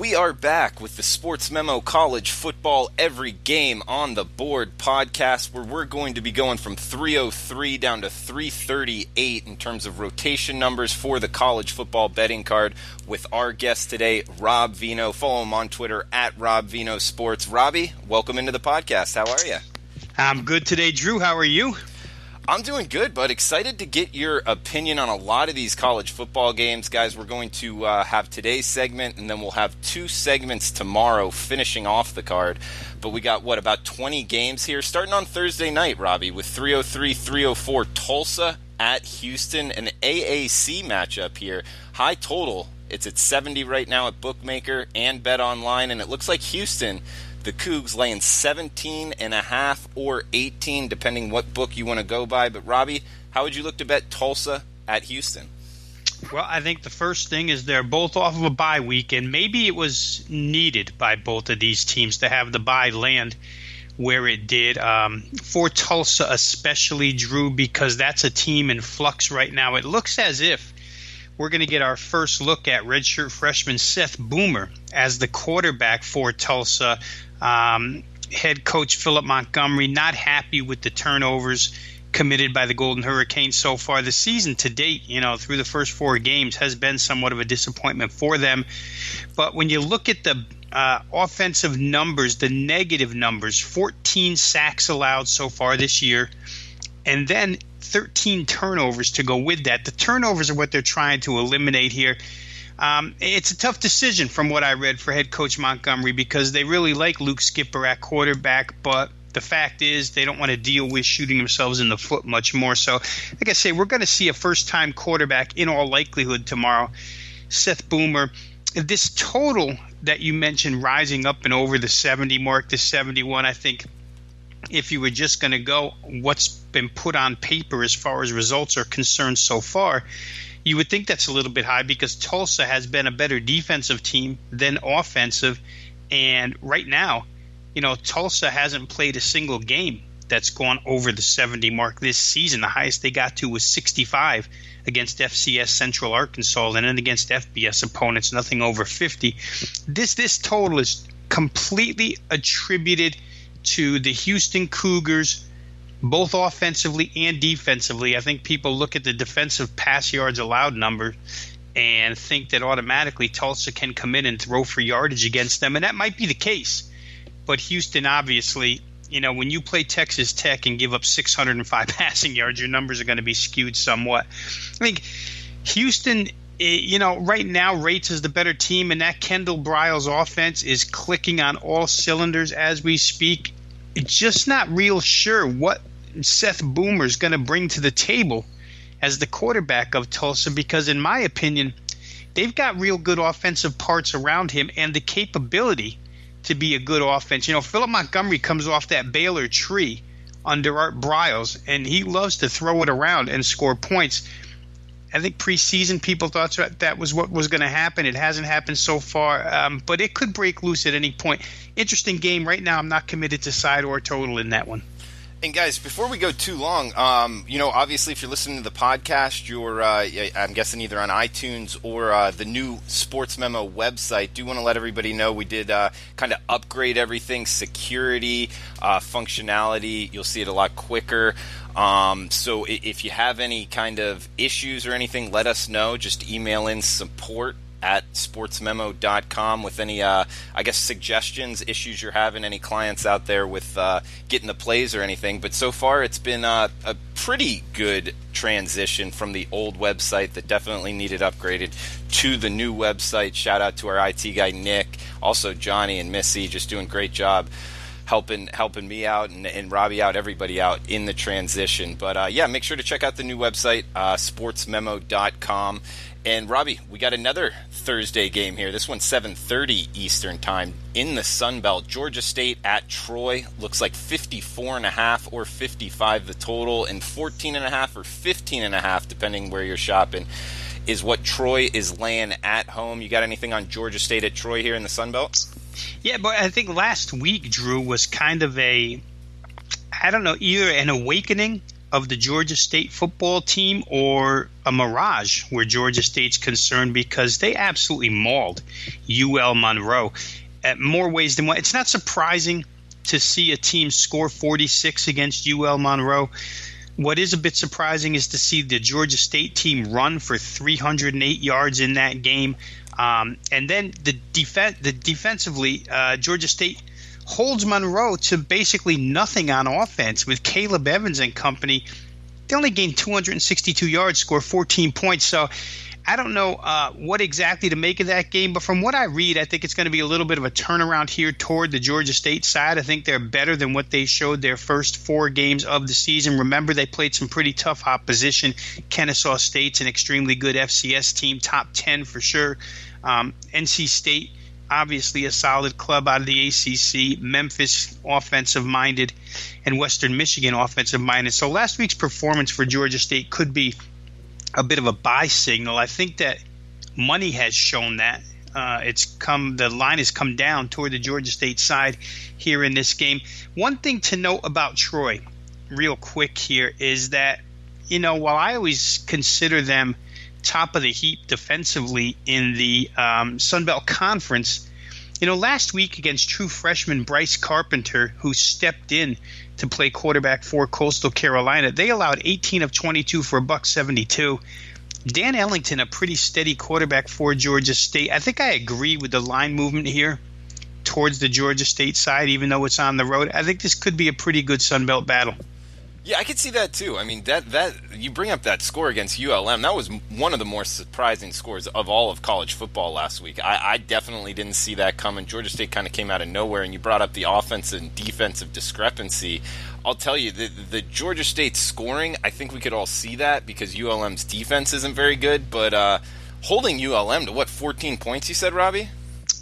We are back with the Sportsmemo College Football Every Game on the Board podcast, where we're going to be going from 303 down to 338 in terms of rotation numbers for the college football betting card with our guest today, Rob Veno. Follow him on Twitter at Rob Veno Sports. Robbie, welcome into the podcast. How are you? I'm good today, Drew. How are you? I'm doing good, bud. Excited to get your opinion on a lot of these college football games. Guys, we're going to have today's segment, and then we'll have two segments tomorrow finishing off the card. But we got, about 20 games here, starting on Thursday night, Robbie, with 303-304 Tulsa at Houston, an AAC matchup here. High total. It's at 70 right now at Bookmaker and Bet Online, and it looks like Houston, the Cougs, laying 17.5 or 18, depending what book you want to go by. But, Robbie, how would you look to bet Tulsa at Houston? Well, I think the first thing is they're both off of a bye week, and maybe it was needed by both of these teams to have the bye land where it did. For Tulsa especially, Drew, because that's a team in flux right now. It looks as if we're going to get our first look at redshirt freshman Seth Boomer as the quarterback for Tulsa. Head coach Philip Montgomery not happy with the turnovers committed by the Golden Hurricanes so far. The season to date, through the first 4 games, has been somewhat of a disappointment for them. But when you look at the offensive numbers, the negative numbers, 14 sacks allowed so far this year, and then 13 turnovers to go with that. The turnovers are what they're trying to eliminate here. It's a tough decision from what I read for head coach Montgomery, because they really like Luke Skipper at quarterback, but the fact is they don't want to deal with shooting themselves in the foot much more. So, like I say, we're going to see a first-time quarterback in all likelihood tomorrow, Seth Boomer. This total that you mentioned rising up and over the 70 mark, the 71, I think if you were just going to go what's been put on paper as far as results are concerned so far, you would think that's a little bit high, because Tulsa has been a better defensive team than offensive. And right now, Tulsa hasn't played a single game that's gone over the 70 mark this season. The highest they got to was 65 against FCS Central Arkansas, and then against FBS opponents, nothing over 50. This total is completely attributed to the Houston Cougars, both offensively and defensively. I think people look at the defensive pass yards allowed number and think that automatically Tulsa can come in and throw for yardage against them, and that might be the case. But Houston, obviously, when you play Texas Tech and give up 605 passing yards, your numbers are going to be skewed somewhat. I think Houston, right now rates as the better team, and that Kendall Briles offense is clicking on all cylinders as we speak. Just not real sure what Seth Boomer is going to bring to the table as the quarterback of Tulsa, because in my opinion, they've got real good offensive parts around him and the capability to be a good offense. Philip Montgomery comes off that Baylor tree under Art Briles, and he loves to throw it around and score points. I think preseason people thought that was what was going to happen. It hasn't happened so far, but it could break loose at any point. Interesting game. Right now, I'm not committed to side or total in that one. And guys, before we go too long, obviously if you're listening to the podcast, you're, I'm guessing either on iTunes or the new Sportsmemo website. Do want to let everybody know we did kind of upgrade everything, security, functionality. You'll see it a lot quicker. So if you have any kind of issues or anything, let us know. Just email in support@sportsmemo.com with any, suggestions, issues you're having, any clients out there with getting the plays or anything. But so far, it's been a pretty good transition from the old website that definitely needed upgraded to the new website. Shout out to our IT guy, Nick, also Johnny and Missy, just doing a great job helping me out and Robbie out, everybody out in the transition. But make sure to check out the new website, sportsmemo.com. And Robbie, we got another Thursday game here. This one's 7:30 Eastern time in the Sun Belt. Georgia State at Troy. Looks like 54.5 or 55 the total, and 14.5 or 15.5, depending where you're shopping, is what Troy is laying at home. You got anything on Georgia State at Troy here in the Sun Belt? Yeah, but I think last week, Drew, was kind of either an awakening of the Georgia State football team or a mirage where Georgia State's concerned, because they absolutely mauled UL Monroe at more ways than one. It's not surprising to see a team score 46 against UL Monroe. What is a bit surprising is to see the Georgia State team run for 308 yards in that game. And then defensively, Georgia State holds Monroe to basically nothing on offense with Caleb Evans and company. They only gained 262 yards, score 14 points. So I don't know what exactly to make of that game, but from what I read, I think it's going to be a little bit of a turnaround here toward the Georgia State side. I think they're better than what they showed their first 4 games of the season. Remember, they played some pretty tough opposition. Kennesaw State's an extremely good FCS team, top 10 for sure. NC State, obviously a solid club out of the ACC. Memphis, offensive-minded, and Western Michigan, offensive-minded. So last week's performance for Georgia State could be a bit of a buy signal. I think that money has shown that. The line has come down toward the Georgia State side here in this game. One thing to note about Troy, real quick here, is that, while I always consider them top of the heap defensively in the Sun Belt Conference, last week against true freshman Bryce Carpenter, who stepped in to play quarterback for Coastal Carolina, they allowed 18 of 22 for $172. Dan Ellington, a pretty steady quarterback for Georgia State. I think I agree with the line movement here towards the Georgia State side, even though it's on the road. I think this could be a pretty good Sun Belt battle. Yeah, I could see that too. I mean, that you bring up that score against ULM. That was one of the more surprising scores of all of college football last week. I definitely didn't see that coming. Georgia State kind of came out of nowhere, and you brought up the offensive and defensive discrepancy. I'll tell you, the Georgia State scoring, I think we could all see that because ULM's defense isn't very good, but holding ULM to, 14 points you said, Robbie?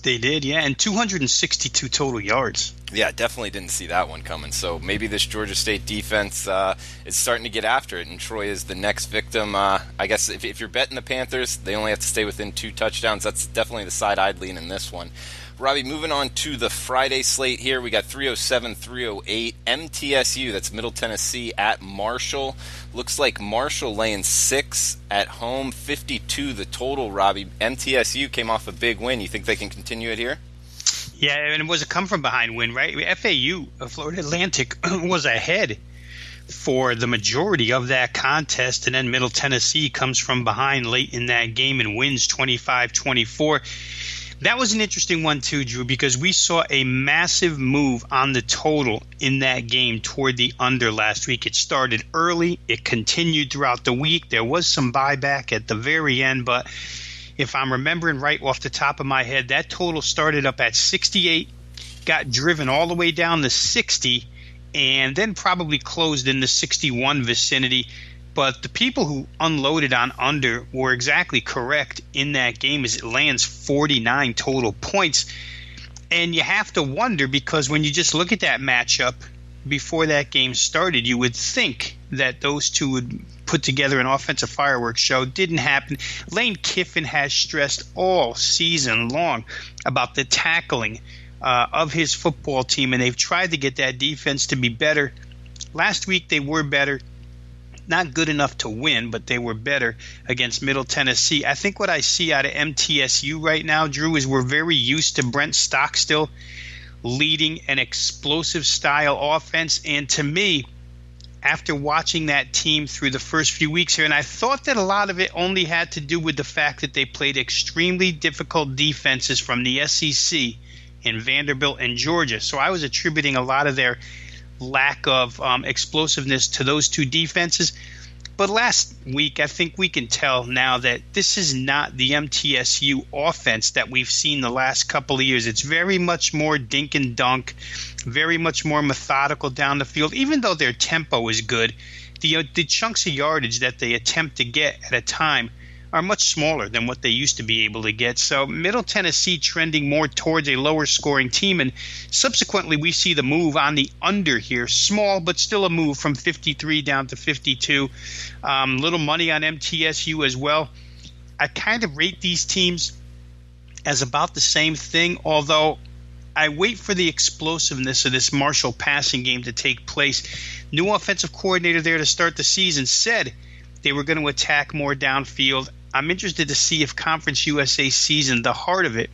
They did, yeah, and 262 total yards. Yeah, definitely didn't see that one coming. So maybe this Georgia State defense is starting to get after it, and Troy is the next victim. I guess if you're betting the Panthers, they only have to stay within 2 touchdowns. That's definitely the side I'd lean in this one. Robbie, moving on to the Friday slate here, we got 307, 308, MTSU, that's Middle Tennessee, at Marshall. Looks like Marshall laying 6 at home, 52 the total, Robbie. MTSU came off a big win. You think they can continue it here? Yeah, and it was a come-from-behind win, right? FAU, Florida Atlantic, was ahead for the majority of that contest, and then Middle Tennessee comes from behind late in that game and wins 25-24. That was an interesting one too, Drew, because we saw a massive move on the total in that game toward the under last week. It started early. It continued throughout the week. There was some buyback at the very end, but if I'm remembering right off the top of my head, that total started up at 68, got driven all the way down to 60, and then probably closed in the 61 vicinity. But the people who unloaded on under were exactly correct in that game, as it lands 49 total points. And you have to wonder, because when you just look at that matchup before that game started, you would think that those two would put together an offensive fireworks show. Didn't happen. Lane Kiffin has stressed all season long about the tackling of his football team, and they've tried to get that defense to be better. Last week they were better. Not good enough to win, but they were better against Middle Tennessee. I think what I see out of MTSU right now, Drew, is we're very used to Brent Stockstill leading an explosive style offense. And to me, after watching that team through the first few weeks here, and I thought that a lot of it only had to do with the fact that they played extremely difficult defenses from the SEC in Vanderbilt and Georgia. So I was attributing a lot of their lack of explosiveness to those two defenses. But last week, I think we can tell now that this is not the MTSU offense that we've seen the last couple of years. It's very much more dink and dunk, very much more methodical down the field. Even though their tempo is good, the chunks of yardage that they attempt to get at a time are much smaller than what they used to be able to get. So Middle Tennessee trending more towards a lower scoring team, and subsequently we see the move on the under here, small but still a move from 53 down to 52. Little money on MTSU as well. I kind of rate these teams as about the same thing, although I wait for the explosiveness of this Marshall passing game to take place. New offensive coordinator there to start the season said they were going to attack more downfield. I'm interested to see if Conference USA season, the heart of it,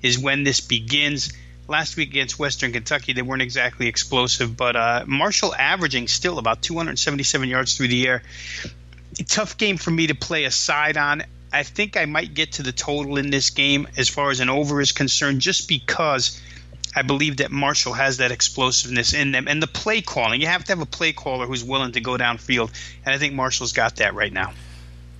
is when this begins. Last week against Western Kentucky, they weren't exactly explosive, but Marshall averaging still about 277 yards through the air. A tough game for me to play a side on. I think I might get to the total in this game as far as an over is concerned, just because I believe that Marshall has that explosiveness in them. And the play calling, you have to have a play caller who's willing to go downfield, and I think Marshall's got that right now.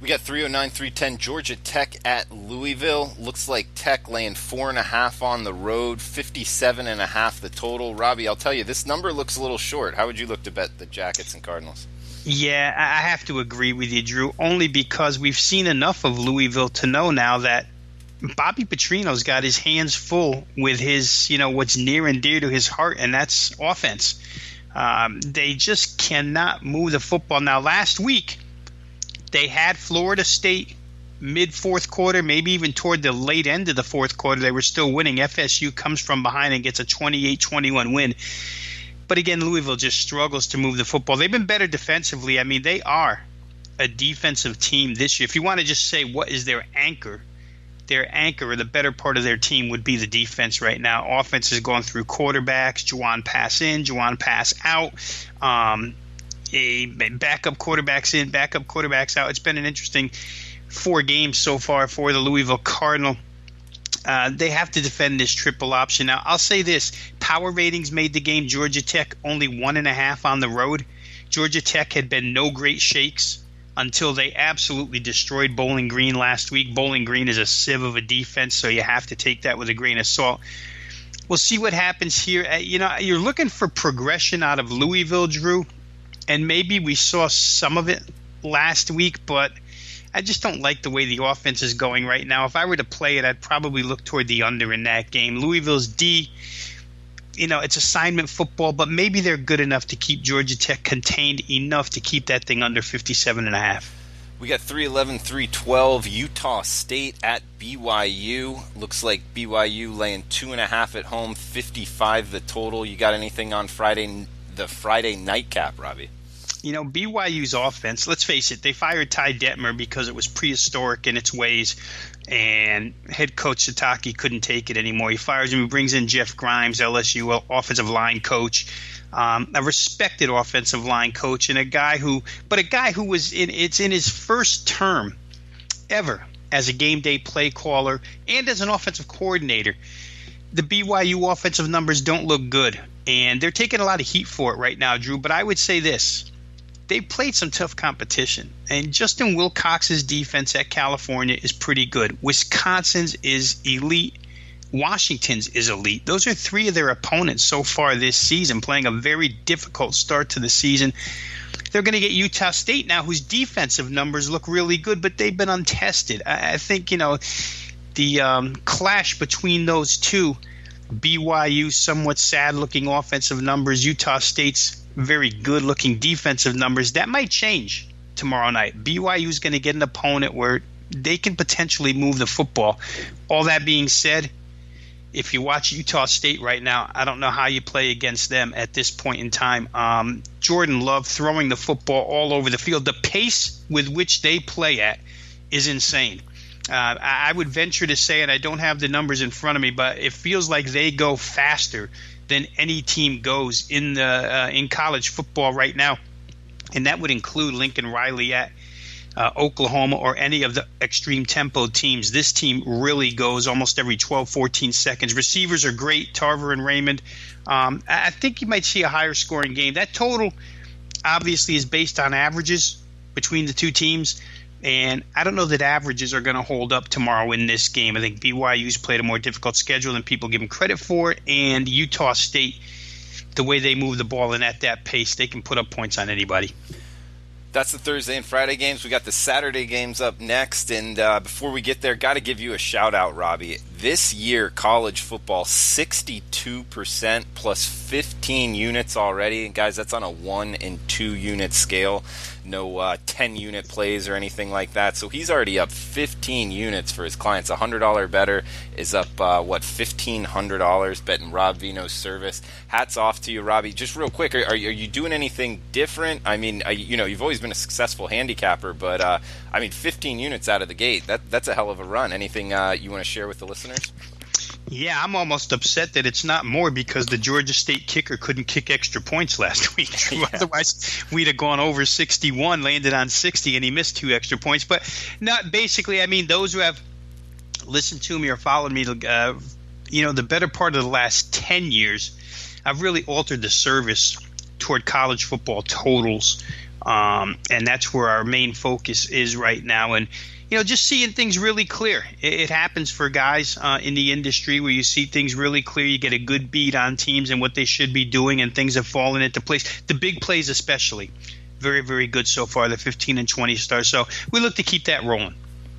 We got 309, 310, Georgia Tech at Louisville. Looks like Tech laying 4.5 on the road, 57.5 the total. Robbie, I'll tell you, this number looks a little short. How would you look to bet the Jackets and Cardinals? Yeah, I have to agree with you, Drew, only because we've seen enough of Louisville to know now that Bobby Petrino's got his hands full with his, what's near and dear to his heart, and that's offense. They just cannot move the football. Now, last week, they had Florida State mid-fourth quarter, maybe even toward the late end of the fourth quarter. They were still winning. FSU comes from behind and gets a 28-21 win. But again, Louisville just struggles to move the football. They've been better defensively. I mean, they are a defensive team this year. If you want to just say what is their anchor or the better part of their team would be the defense right now. Offense is going through quarterbacks, Juwan pass in, Juwan pass out, backup quarterbacks in, backup quarterbacks out. It's been an interesting 4 games so far for the Louisville Cardinal. They have to defend this triple option. Now, I'll say this. Power ratings made the game. Georgia Tech only 1.5 on the road. Georgia Tech had been no great shakes until they absolutely destroyed Bowling Green last week. Bowling Green is a sieve of a defense, so you have to take that with a grain of salt. We'll see what happens here. You're looking for progression out of Louisville, Drew, and maybe we saw some of it last week, but I just don't like the way the offense is going right now. If I were to play it, I'd probably look toward the under in that game. Louisville's D, it's assignment football, but maybe they're good enough to keep Georgia Tech contained enough to keep that thing under 57.5. We got 311, 312, Utah State at BYU. Looks like BYU laying 2.5 at home, 55 the total. You got anything on the Friday nightcap, Robbie? BYU's offense, let's face it, they fired Ty Detmer because it was prehistoric in its ways, and head coach Sataki couldn't take it anymore. He fires him. He brings in Jeff Grimes, LSU offensive line coach, a respected offensive line coach, and a guy who was in his first term ever as a game day play caller and as an offensive coordinator. The BYU offensive numbers don't look good, and they're taking a lot of heat for it right now, Drew, but I would say this. They played some tough competition, and Justin Wilcox's defense at California is pretty good. Wisconsin's is elite. Washington's is elite. Those are 3 of their opponents so far this season, playing a very difficult start to the season. They're going to get Utah State now, whose defensive numbers look really good, but they've been untested. I think, the clash between those two, BYU somewhat sad-looking offensive numbers, Utah State's very good-looking defensive numbers, that might change tomorrow night. BYU is going to get an opponent where they can potentially move the football. All that being said, if you watch Utah State right now, I don't know how you play against them at this point in time. Jordan Love throwing the football all over the field. The pace with which they play at is insane. I would venture to say, and I don't have the numbers in front of me, but it feels like they go faster than any team goes in college football right now, and that would include Lincoln Riley at Oklahoma or any of the extreme tempo teams. This team really goes almost every 12, 14 seconds. Receivers are great, Tarver and Raymond. I think you might see a higher scoring game. That total obviously is based on averages between the two teams, and I don't know that averages are going to hold up tomorrow in this game. I think BYU's played a more difficult schedule than people give them credit for, and Utah State, the way they move the ball and at that pace, they can put up points on anybody. That's the Thursday and Friday games. We got the Saturday games up next, and before we get there, got to give you a shout-out, Robbie. This year, college football, 62% plus 15 units already. And guys, that's on a 1 and 2 unit scale. no 10-unit plays or anything like that. So he's already up 15 units for his clients. $100 better is up, $1,500 betting Rob Veno's service. Hats off to you, Robbie. Just real quick, are you doing anything different? I mean, you've always been a successful handicapper, but 15 units out of the gate, that's a hell of a run. Anything you want to share with the listeners? Yeah, I'm almost upset that it's not more because the Georgia State kicker couldn't kick extra points last week. Yeah. Otherwise, we'd have gone over 61, landed on 60, and he missed 2 extra points. But not basically, those who have listened to me or followed me, the better part of the last 10 years, I've really altered the service toward college football totals, and that's where our main focus is right now. And just seeing things really clear. It happens for guys in the industry where you see things really clear. You get a good beat on teams and what they should be doing, and things have fallen into place. The big plays especially, very, very good so far, the 15 and 20 stars. So we look to keep that rolling.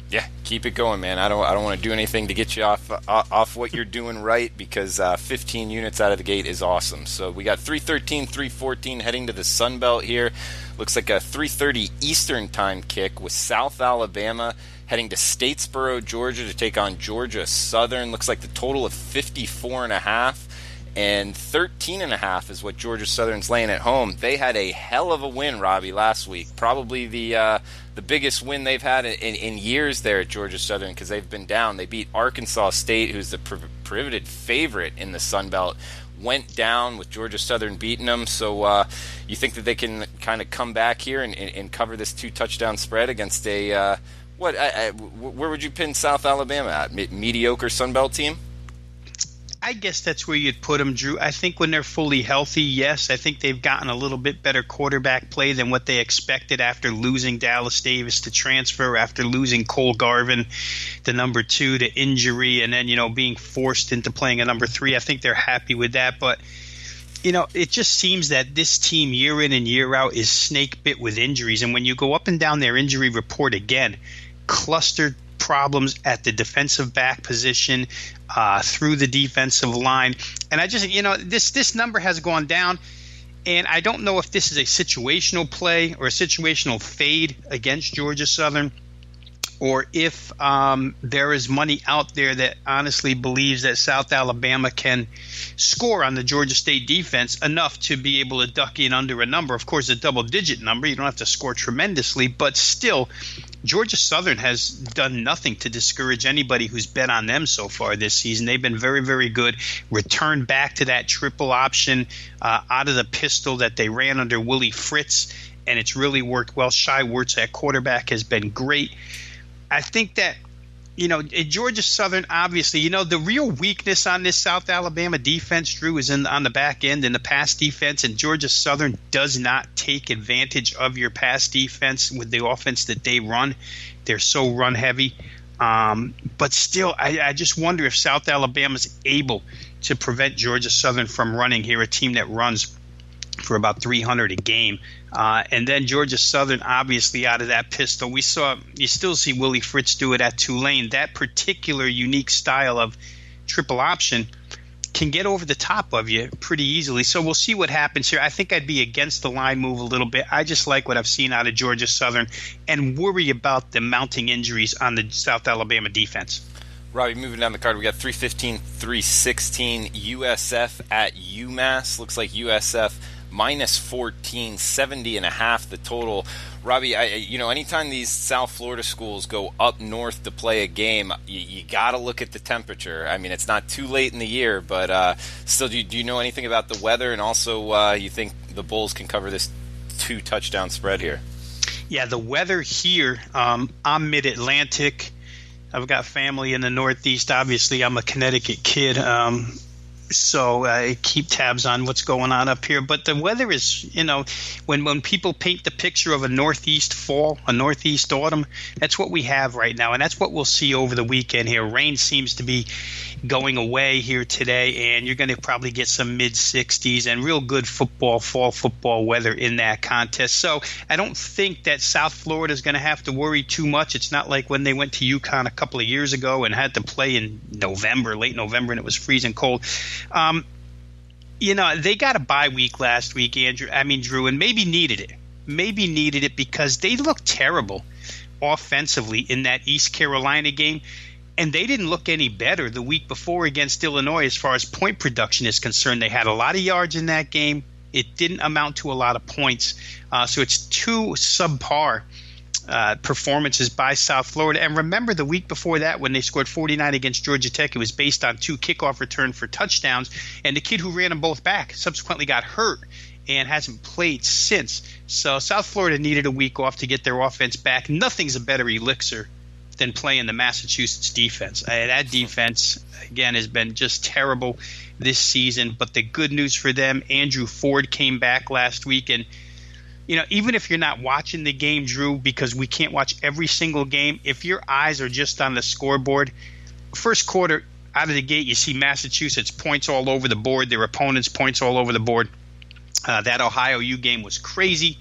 Yeah, keep it going, man. I don't want to do anything to get you off what you're doing right, because 15 units out of the gate is awesome. So we got 313, 314 heading to the Sun Belt here. Looks like a 3:30 Eastern time kick with South Alabama heading to Statesboro, Georgia to take on Georgia Southern. Looks like the total of 54.5. And 13.5 is what Georgia Southern's laying at home. They had a hell of a win, Robbie, last week. Probably the biggest win they've had in years there at Georgia Southern, because they've been down. They beat Arkansas State, who's the prohibited favorite in the Sun Belt. Went down with Georgia Southern beating them. So you think that they can kind of come back here and cover this 2-touchdown spread against a where would you pin South Alabama at? Mediocre Sun Belt team? I guess that's where you'd put them, Drew. I think when they're fully healthy, yes, I think they've gotten a little bit better quarterback play than what they expected after losing Dallas Davis to transfer, after losing Cole Garvin, the number 2, to injury, and then, being forced into playing a number 3. I think they're happy with that. But, it just seems that this team year in and year out is snake bit with injuries. And when you go up and down their injury report again, clustered problems at the defensive back position, through the defensive line. And I just, this number has gone down, and I don't know if this is a situational play or a situational fade against Georgia Southern, or if there is money out there that honestly believes that South Alabama can score on the Georgia State defense enough to be able to duck in under a number. Of course, a double-digit number. You don't have to score tremendously, but still, Georgia Southern has done nothing to discourage anybody who's bet on them so far this season. They've been very, very good. Returned back to that triple option out of the pistol that they ran under Willie Fritz, and it's really worked well. Shai Wertz at quarterback has been great. I think that, Georgia Southern, obviously, the real weakness on this South Alabama defense, Drew, is on the back end in the pass defense, and Georgia Southern does not take advantage of your pass defense with the offense that they run. They're so run heavy. But still, I just wonder if South Alabama's able to prevent Georgia Southern from running here, a team that runs for about 300 a game. And then Georgia Southern, obviously, out of that pistol. You still see Willie Fritz do it at Tulane. That particular unique style of triple option can get over the top of you pretty easily. So we'll see what happens here. I think I'd be against the line move a little bit. I just like what I've seen out of Georgia Southern and worry about the mounting injuries on the South Alabama defense. Robbie, moving down the card, we got 315, 316 USF at UMass. Looks like USF minus 14, 70.5 the total. Robbie, anytime these South Florida schools go up north to play a game, you got to look at the temperature. I mean, it's not too late in the year, but still, do you know anything about the weather? And also, you think the Bulls can cover this 2-touchdown spread here? Yeah, the weather here, I'm mid-Atlantic. I've got family in the Northeast. Obviously, I'm a Connecticut kid. So I keep tabs on what's going on up here. But the weather is, when people paint the picture of a northeast fall, a northeast autumn, that's what we have right now. And that's what we'll see over the weekend here. Rain seems to be going away here today, and you're going to probably get some mid-60s and real good fall football weather in that contest. So I don't think that South Florida is going to have to worry too much. It's not like when they went to UConn a couple of years ago and had to play in late November, and it was freezing cold. They got a bye week last week, Drew, and maybe needed it. maybe needed it because they looked terrible offensively in that East Carolina game. And they didn't look any better the week before against Illinois as far as point production is concerned. They had a lot of yards in that game. It didn't amount to a lot of points. So it's two subpar performances by South Florida. And remember the week before that when they scored 49 against Georgia Tech, it was based on 2 kickoff return for touchdowns. And the kid who ran them both back subsequently got hurt and hasn't played since. So South Florida needed a week off to get their offense back. Nothing's a better elixir than playing the Massachusetts defense. That defense, again, has been just terrible this season. But the good news for them, Andrew Ford came back last week. And, even if you're not watching the game, Drew, because we can't watch every single game, if your eyes are just on the scoreboard, first quarter out of the gate, you see Massachusetts points all over the board, their opponents points all over the board. That Ohio U game was crazy.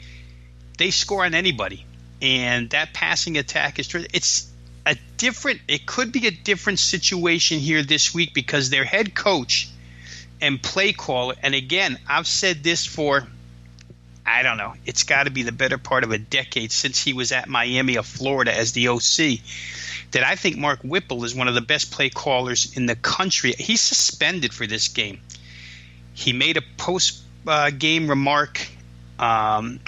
They score on anybody. And that passing attack it could be a different situation here this week because their head coach and play caller, and again, I've said this for, I don't know, it's got to be the better part of a decade since he was at Miami of Florida as the OC, that I think Mark Whipple is one of the best play callers in the country. He's suspended for this game. He made a post-game remark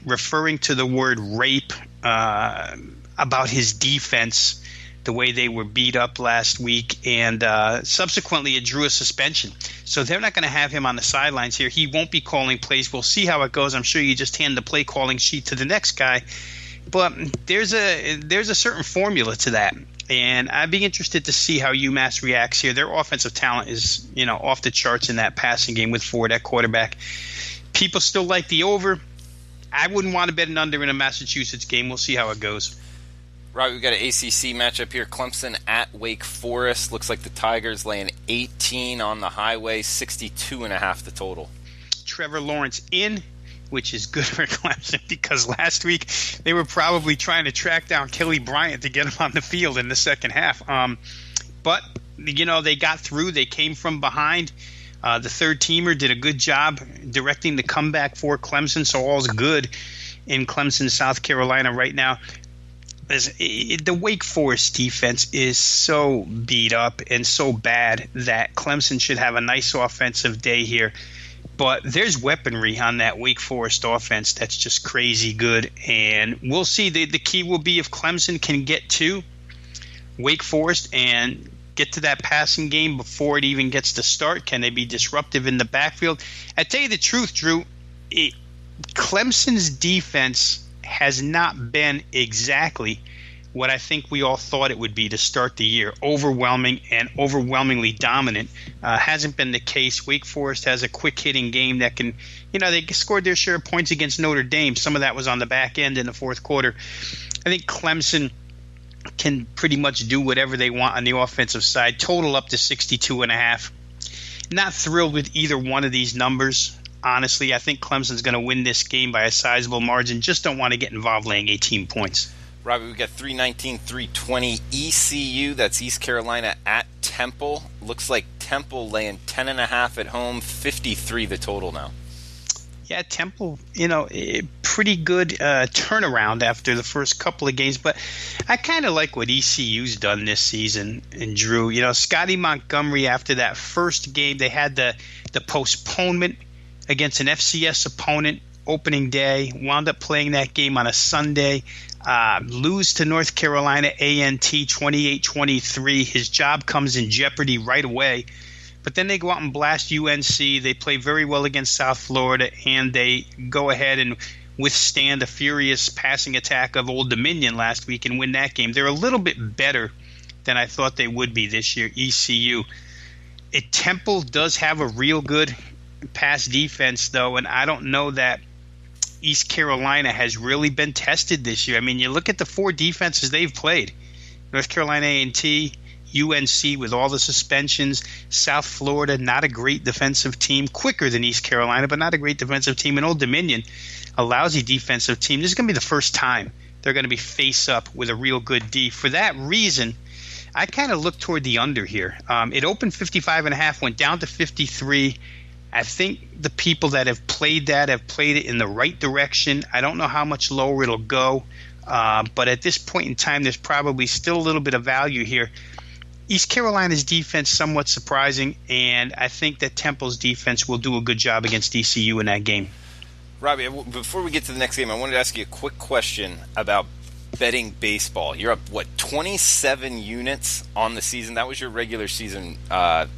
referring to the word rape about his defense, the way they were beat up last week, and subsequently it drew a suspension. So they're not going to have him on the sidelines here. He won't be calling plays. We'll see how it goes. I'm sure you just hand the play calling sheet to the next guy. But there's a certain formula to that. And I'd be interested to see how UMass reacts here. Their offensive talent is, off the charts in that passing game with Ford at quarterback. People still like the over. I wouldn't want to bet an under in a Massachusetts game. We'll see how it goes. Right, we've got an ACC matchup here. Clemson at Wake Forest. Looks like the Tigers laying 18 on the highway, 62.5 the total. Trevor Lawrence in, which is good for Clemson because last week they were probably trying to track down Kelly Bryant to get him on the field in the second half. But, they got through. They came from behind. The third-teamer did a good job directing the comeback for Clemson, so all's good in Clemson, South Carolina right now. The Wake Forest defense is so beat up and so bad that Clemson should have a nice offensive day here. But there's weaponry on that Wake Forest offense that's just crazy good. And we'll see. The key will be if Clemson can get to Wake Forest and get to that passing game before it even gets to start. Can they be disruptive in the backfield? I tell you the truth, Drew, Clemson's defense has not been exactly what I think we all thought it would be to start the year. Overwhelming and overwhelmingly dominant. Hasn't been the case. Wake Forest has a quick-hitting game that can, they scored their share of points against Notre Dame. Some of that was on the back end in the fourth quarter. I think Clemson can pretty much do whatever they want on the offensive side. Total up to 62.5. Not thrilled with either one of these numbers. Honestly, I think Clemson's going to win this game by a sizable margin. Just don't want to get involved laying 18 points. Robbie, we've got 319, 320 ECU. That's East Carolina at Temple. Looks like Temple laying 10.5 at home, 53 the total now. Yeah, Temple, a pretty good turnaround after the first couple of games. But I kind of like what ECU's done this season. And Drew, Scotty Montgomery, after that first game, they had the postponement against an FCS opponent opening day, wound up playing that game on a Sunday, lose to North Carolina A&T 28-23. His job comes in jeopardy right away. But then they go out and blast UNC. They play very well against South Florida, and they go ahead and withstand a furious passing attack of Old Dominion last week and win that game. They're a little bit better than I thought they would be this year, ECU. Temple does have a real good pass defense, though, and I don't know that East Carolina has really been tested this year. I mean, you look at the 4 defenses they've played. North Carolina A&T, UNC with all the suspensions, South Florida, not a great defensive team, quicker than East Carolina, but not a great defensive team, and Old Dominion, a lousy defensive team. This is going to be the first time they're going to be face up with a real good D. For that reason, I kind of look toward the under here. It opened 55.5, went down to 53. I think the people that have played it in the right direction. I don't know how much lower it'll go, but at this point in time, there's probably still a little bit of value here. East Carolina's defense somewhat surprising, and I think that Temple's defense will do a good job against ECU in that game. Robbie, before we get to the next game, I wanted to ask you a quick question about betting baseball. You're up, 27 units on the season? That was your regular season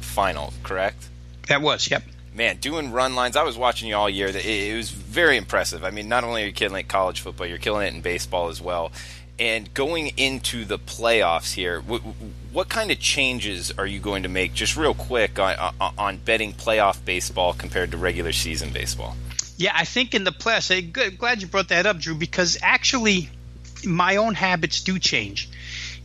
final, correct? That was, yep. Man, doing run lines, I was watching you all year. It was very impressive. I mean, not only are you killing it in college football, you're killing it in baseball as well. And going into the playoffs here, what kind of changes are you going to make, just real quick, on betting playoff baseball compared to regular season baseball? Yeah, I think in the playoffs, glad you brought that up, Drew, because actually my own habits do change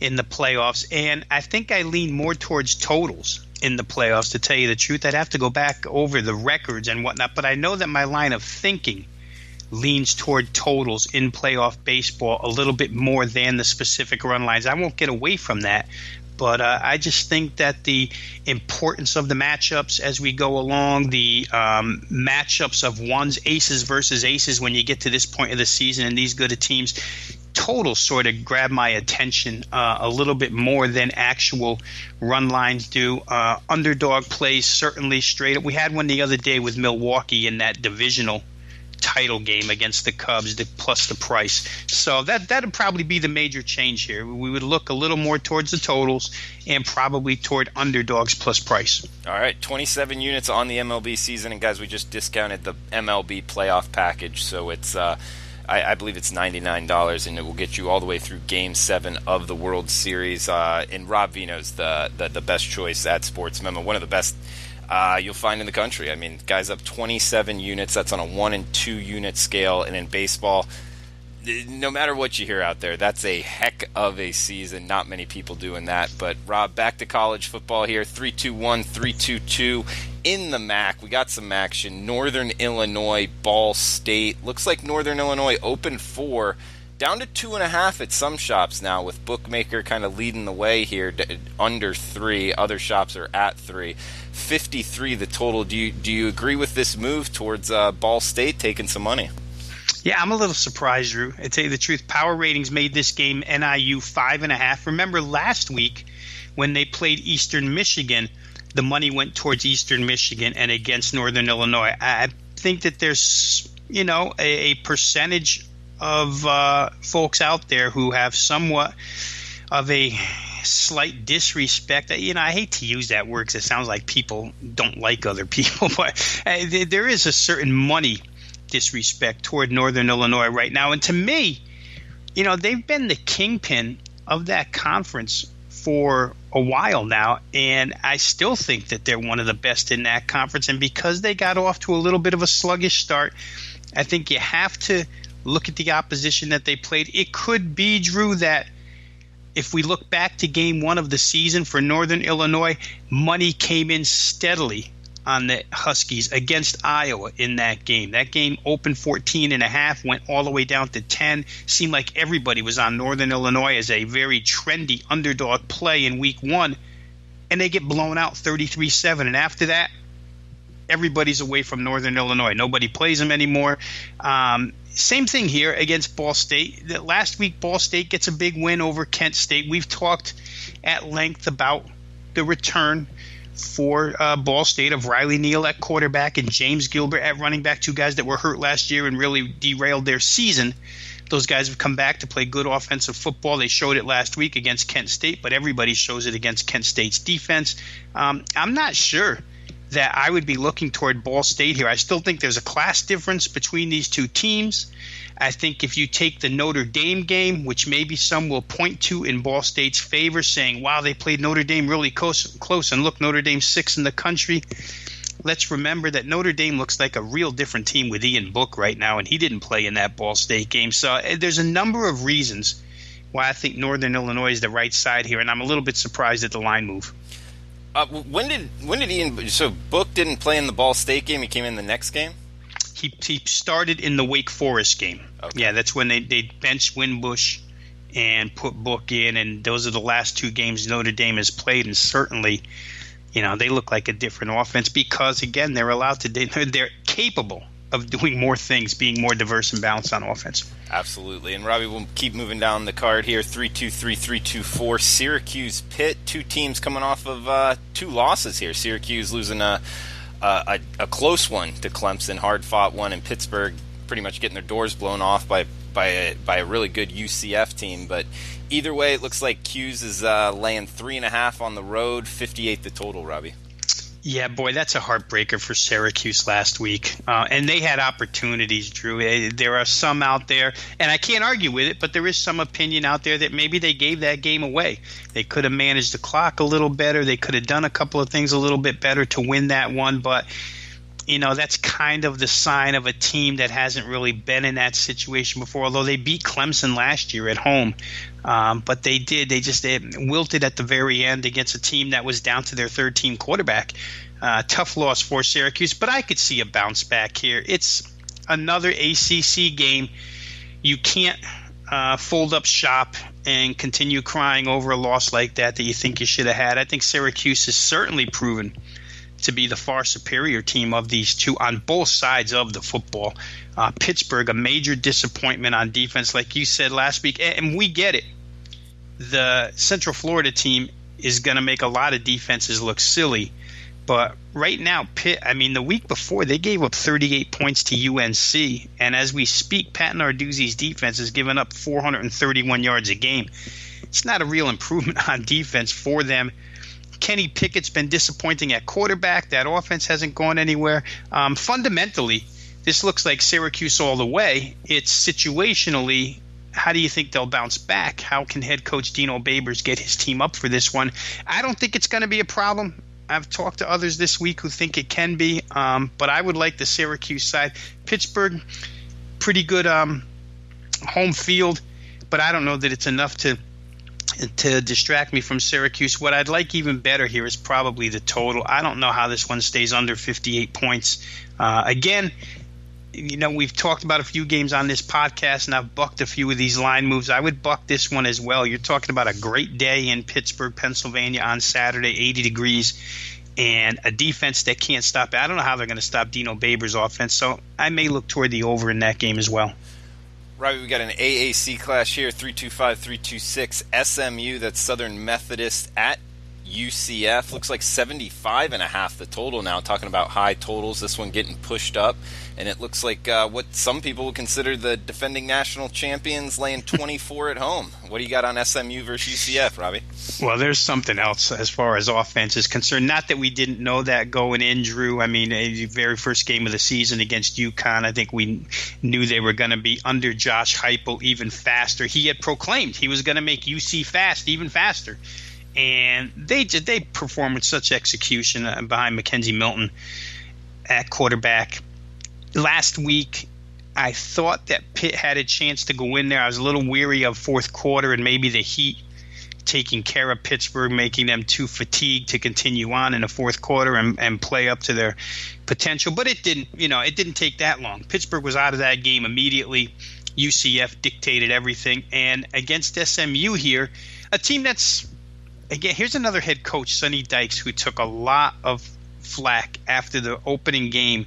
in the playoffs, and I think I lean more towards totals in the playoffs, to tell you the truth. I'd have to go back over the records and whatnot, but I know that my line of thinking leans toward totals in playoff baseball a little bit more than the specific run lines. I won't get away from that, but I just think that the importance of the matchups as we go along, the matchups of one's aces versus aces when you get to this point of the season and these good of teams, totals sort of grab my attention a little bit more than actual run lines do. Underdog plays certainly straight up. We had one the other day with Milwaukee in that divisional title game against the Cubs, plus the price. So that'd probably be the major change here. We would look a little more towards the totals and probably toward underdogs plus price. All right, 27 units on the MLB season, and guys, we just discounted the MLB playoff package, so it's I believe it's $99, and it will get you all the way through Game 7 of the World Series. And Rob Veno's the best choice at Sportsmemo, one of the best you'll find in the country. I mean, guys up 27 units. That's on a 1 and 2 unit scale. And in baseball, no matter what you hear out there, that's a heck of a season. Not many people doing that. But, Rob, back to college football here. 3-2-1, 3-2-2 in the MAC. We got some action. Northern Illinois, Ball State. Looks like Northern Illinois opened 4. Down to 2.5 at some shops now, with Bookmaker kind of leading the way here, under 3. Other shops are at 3. 53 the total. Do you agree with this move towards Ball State taking some money? Yeah, I'm a little surprised, Drew. I tell you the truth, Power Ratings made this game NIU 5.5. Remember last week when they played Eastern Michigan, the money went towards Eastern Michigan and against Northern Illinois. I think that there's, a percentage of folks out there who have somewhat of a slight disrespect. I hate to use that word because it sounds like people don't like other people, but there is a certain money disrespect toward Northern Illinois right now. And to me, they've been the kingpin of that conference for a while now, and I still think that they're one of the best in that conference. And because they got off to a little bit of a sluggish start, I think you have to look at the opposition that they played. It could be, Drew, that if we look back to game 1 of the season for Northern Illinois, money came in steadily on the Huskies against Iowa in that game. That game opened 14.5, went all the way down to 10. Seemed like everybody was on Northern Illinois as a very trendy underdog play in week 1, and they get blown out 33-7. And after that, everybody's away from Northern Illinois. Nobody plays them anymore. Same thing here against Ball State. Last week, Ball State gets a big win over Kent State. We've talked at length about the return for Ball State of Riley Neal at quarterback and James Gilbert at running back, 2 guys that were hurt last year and really derailed their season. Those guys have come back to play good offensive football. They showed it last week against Kent State, but everybody shows it against Kent State's defense. I'm not sure that I would be looking toward Ball State here. I still think there's a class difference between these two teams. I think if you take the Notre Dame game, which maybe some will point to in Ball State's favor, saying, wow, they played Notre Dame really close, and look, Notre Dame's 6th in the country. Let's remember that Notre Dame looks like a real different team with Ian Book right now, and he didn't play in that Ball State game. So there's a number of reasons why I think Northern Illinois is the right side here, and I'm a little bit surprised at the line move. When did Ian? So Book didn't play in the Ball State game. He came in the next game. He started in the Wake Forest game. Okay. Yeah, that's when they benched Winbush and put Book in, and those are the last 2 games Notre Dame has played. And certainly, they look like a different offense because, again, they're capable of doing more things, being more diverse and balanced on offense. Absolutely. And Robbie, we'll keep moving down the card here. 3-2-3, 3-2-4. Syracuse, Pitt, two teams coming off of two losses here. Syracuse losing a close one to Clemson, hard-fought one, and Pittsburgh pretty much getting their doors blown off by a really good UCF team. But either way, it looks like Q's is laying 3.5 on the road, 58 the total, Robbie. Yeah, boy, that's a heartbreaker for Syracuse last week. And they had opportunities, Drew. There are some out there, and I can't argue with it, but there is some opinion out there that maybe they gave that game away. They could have managed the clock a little better. They could have done a couple of things a little bit better to win that one. But, that's kind of the sign of a team that hasn't really been in that situation before, although they beat Clemson last year at home. But they wilted at the very end against a team that was down to their third-team quarterback. Tough loss for Syracuse, but I could see a bounce back here. It's another ACC game. You can't fold up shop and continue crying over a loss like that you think you should have had. I think Syracuse has certainly proven to be the far superior team of these two on both sides of the football. Pittsburgh, a major disappointment on defense, like you said last week, and we get it. The Central Florida team is going to make a lot of defenses look silly, but right now, Pitt, the week before, they gave up 38 points to UNC, and as we speak, Pat Narduzzi's defense has given up 431 yards a game. It's not a real improvement on defense for them. Kenny Pickett's been disappointing at quarterback. That offense hasn't gone anywhere. Fundamentally, this looks like Syracuse all the way. It's situationally, how do you think they'll bounce back? How can head coach Dino Babers get his team up for this one? I don't think it's going to be a problem. I've talked to others this week who think it can be, but I would like the Syracuse side. Pittsburgh, pretty good home field, but I don't know that it's enough to distract me from Syracuse. What I'd like even better here is probably the total. I don't know how this one stays under 58 points. Again, we've talked about a few games on this podcast, and I've bucked a few of these line moves. I would buck this one as well. You're talking about a great day in Pittsburgh, Pennsylvania on Saturday, 80 degrees, and a defense that can't stop it. I don't know how they're going to stop Dino Babers' offense, so I may look toward the over in that game as well. Robbie, we got an AAC clash here, 325, 326. SMU, that's Southern Methodist at UCF. Looks like 75.5 the total now, talking about high totals. This one getting pushed up. And it looks like what some people would consider the defending national champions laying 24 at home. What do you got on SMU versus UCF, Robbie? Well, there's something else as far as offense is concerned. Not that we didn't know that going in, Drew. The very first game of the season against UConn, I think we knew they were going to be under Josh Heupel even faster. He had proclaimed he was going to make UC fast even faster. And they performed with such execution behind Mackenzie Milton at quarterback. Last week, I thought that Pitt had a chance to go in there. I was a little weary of fourth quarter and maybe the heat taking care of Pittsburgh, making them too fatigued to continue on in the fourth quarter and play up to their potential. But it didn't take that long. Pittsburgh was out of that game immediately. UCF dictated everything. And against SMU here, a team that's, again, here's another head coach, Sonny Dykes, who took a lot of flack after the opening game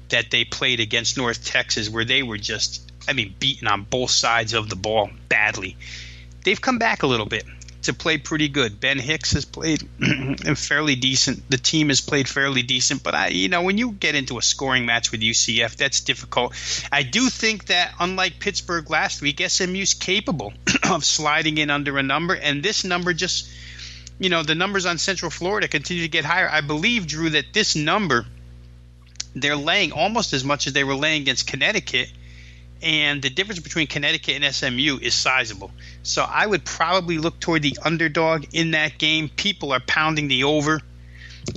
that they played against North Texas, where they were just, beaten on both sides of the ball badly. They've come back a little bit to play pretty good. Ben Hicks has played fairly decent. The team has played fairly decent, but when you get into a scoring match with UCF, that's difficult. I do think that, unlike Pittsburgh last week, SMU's capable of sliding in under a number, and this number just, the numbers on Central Florida continue to get higher. I believe, Drew, that this number, they're laying almost as much as they were laying against Connecticut, and the difference between Connecticut and SMU is sizable. So I would probably look toward the underdog in that game. People are pounding the over.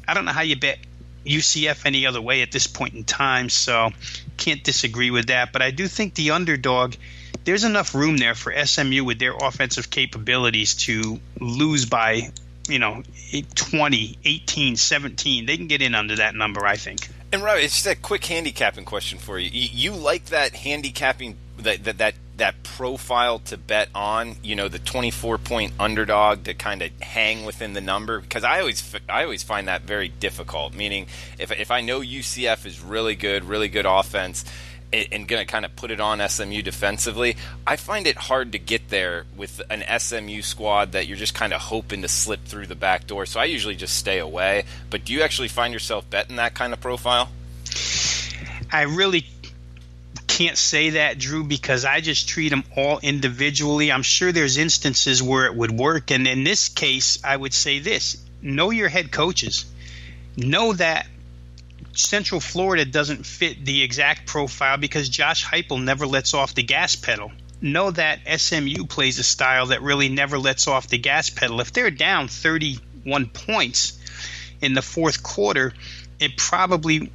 I don't know how you bet UCF any other way at this point in time, so can't disagree with that. But I do think the underdog, there's enough room there for SMU with their offensive capabilities to lose by 20, 18, 17. They can get in under that number, I think. And Robbie, it's just a quick handicapping question for you. You like that handicapping, that that profile to bet on, the 24-point underdog to kind of hang within the number? Because I always find that very difficult. Meaning, if I know UCF is really good offense, and going to kind of put it on SMU defensively, I find it hard to get there with an SMU squad that you're just kind of hoping to slip through the back door. So I usually just stay away. But do you actually find yourself betting that kind of profile? I really can't say that, Drew, because I just treat them all individually. I'm sure there's instances where it would work. And in this case, I would say this. Know your head coaches. Know that Central Florida doesn't fit the exact profile because Josh Heupel never lets off the gas pedal. Know that SMU plays a style that really never lets off the gas pedal. If they're down 31 points in the fourth quarter, it probably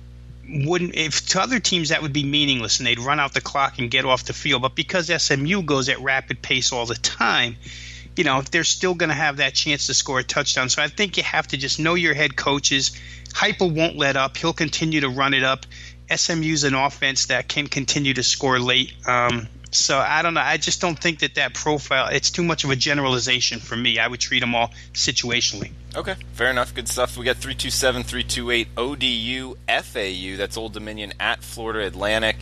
wouldn't. If to other teams that would be meaningless and they'd run out the clock and get off the field. But because SMU goes at rapid pace all the time, they're still going to have that chance to score a touchdown. So I think you have to just know your head coaches. Heupel won't let up. He'll continue to run it up. SMU's an offense that can continue to score late. So I don't know. I just don't think that profile, it's too much of a generalization for me. I would treat them all situationally. Okay, fair enough. Good stuff. We got 327-328 ODU FAU. That's Old Dominion at Florida Atlantic.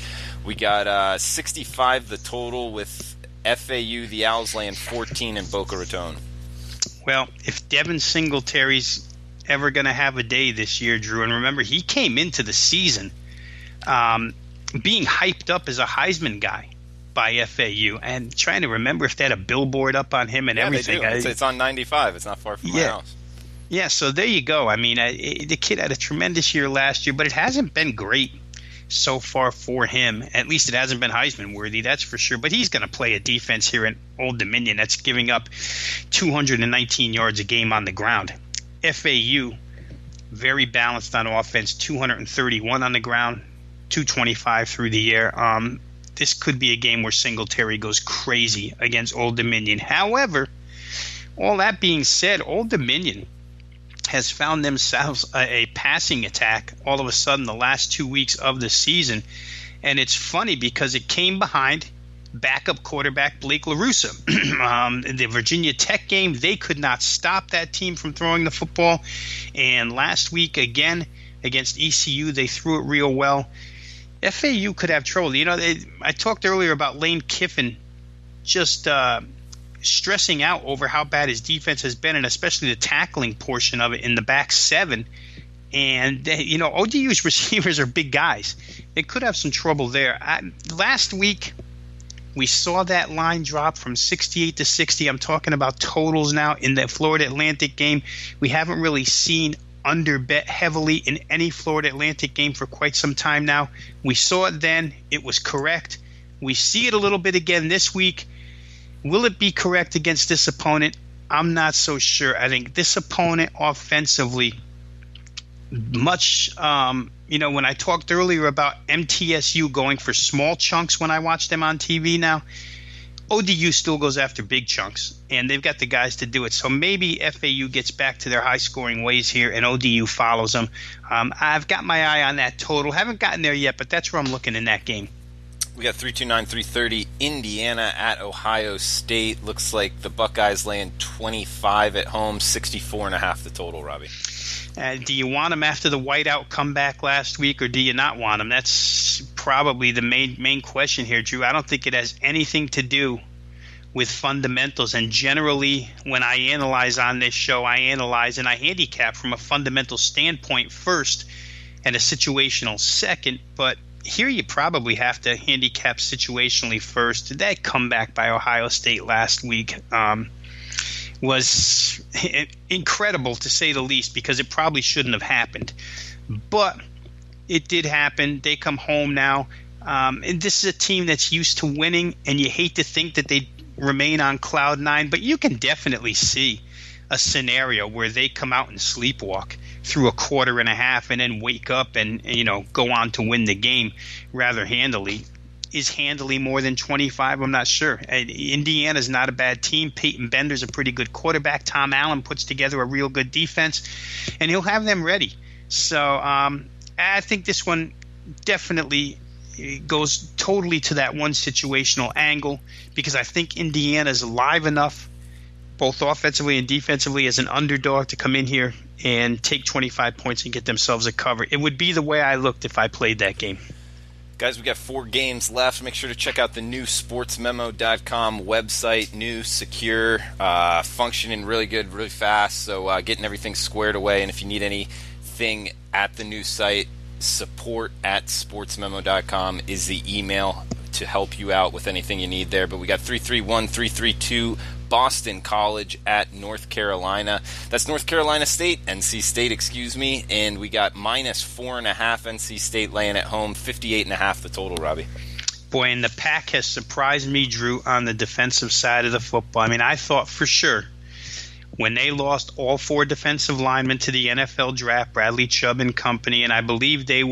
We got 65 the total with FAU, the Owls laying 14 in Boca Raton. Well, if Devin Singletary's ever going to have a day this year, Drew, and remember, he came into the season being hyped up as a Heisman guy by FAU, and trying to remember if they had a billboard up on him and everything. They do. It's on 95. It's not far from my house. Yeah, so there you go. I mean, the kid had a tremendous year last year, but it hasn't been great so far for him. At least it hasn't been Heisman worthy, that's for sure. But he's going to play a defense here in Old Dominion that's giving up 219 yards a game on the ground. FAU, very balanced on offense, 231 on the ground, 225 through the air. This could be a game where Singletary goes crazy against Old Dominion. However, all that being said, Old Dominion has found themselves a passing attack all of a sudden the last 2 weeks of the season. And it's funny because it came behind backup quarterback Blake LaRussa. The Virginia Tech game, they could not stop that team from throwing the football. And last week, again, against ECU, they threw it real well. FAU could have trouble. I talked earlier about Lane Kiffin just stressing out over how bad his defense has been, and especially the tackling portion of it in the back seven. And, ODU's receivers are big guys. They could have some trouble there. Last week, we saw that line drop from 68 to 60. I'm talking about totals now in the Florida Atlantic game. We haven't really seen underbet heavily in any Florida Atlantic game for quite some time now. We saw it then. It was correct. We see it a little bit again this week. Will it be correct against this opponent? I'm not so sure. I think this opponent offensively, much, when I talked earlier about MTSU going for small chunks when I watch them on TV now, ODU still goes after big chunks, and they've got the guys to do it. So maybe FAU gets back to their high-scoring ways here, and ODU follows them. I've got my eye on that total. Haven't gotten there yet, but that's where I'm looking in that game. We got 329-330 Indiana at Ohio State. Looks like the Buckeyes laying 25 at home, 64.5 the total, Robbie. Do you want them after the whiteout comeback last week, or do you not want them? That's probably the main question here, Drew. I don't think it has anything to do with fundamentals. And generally, when I analyze on this show, I analyze and I handicap from a fundamental standpoint first and a situational second. But here you probably have to handicap situationally first. That comeback by Ohio State last week was incredible, to say the least, because it probably shouldn't have happened. But it did happen. They come home now. And this is a team that's used to winning, and you hate to think that they remain on cloud nine, but you can definitely see a scenario where they come out and sleepwalk through a quarter and a half and then wake up and go on to win the game rather handily. Is handily more than 25? I'm not sure. Indiana's not a bad team. Peyton Bender's a pretty good quarterback. Tom Allen puts together a real good defense, and he'll have them ready. So I think this one definitely it goes totally to that one situational angle, because I think Indiana's live enough, both offensively and defensively, as an underdog to come in here and take 25 points and get themselves a cover. It would be the way I looked if I played that game. Guys, we got 4 games left. Make sure to check out the new Sportsmemo.com website. New, secure, functioning really good, really fast. So getting everything squared away. And if you need anything at the new site, support@sportsmemo.com is the email to help you out with anything you need there. But we got 331, 332 Boston College at North Carolina. That's North Carolina State, NC State, excuse me. And we got -4.5 NC State laying at home, 58.5 the total, Robbie. Boy, and the pack has surprised me, Drew, on the defensive side of the football. I mean, I thought for sure when they lost all 4 defensive linemen to the NFL draft, Bradley Chubb and company, and I believe they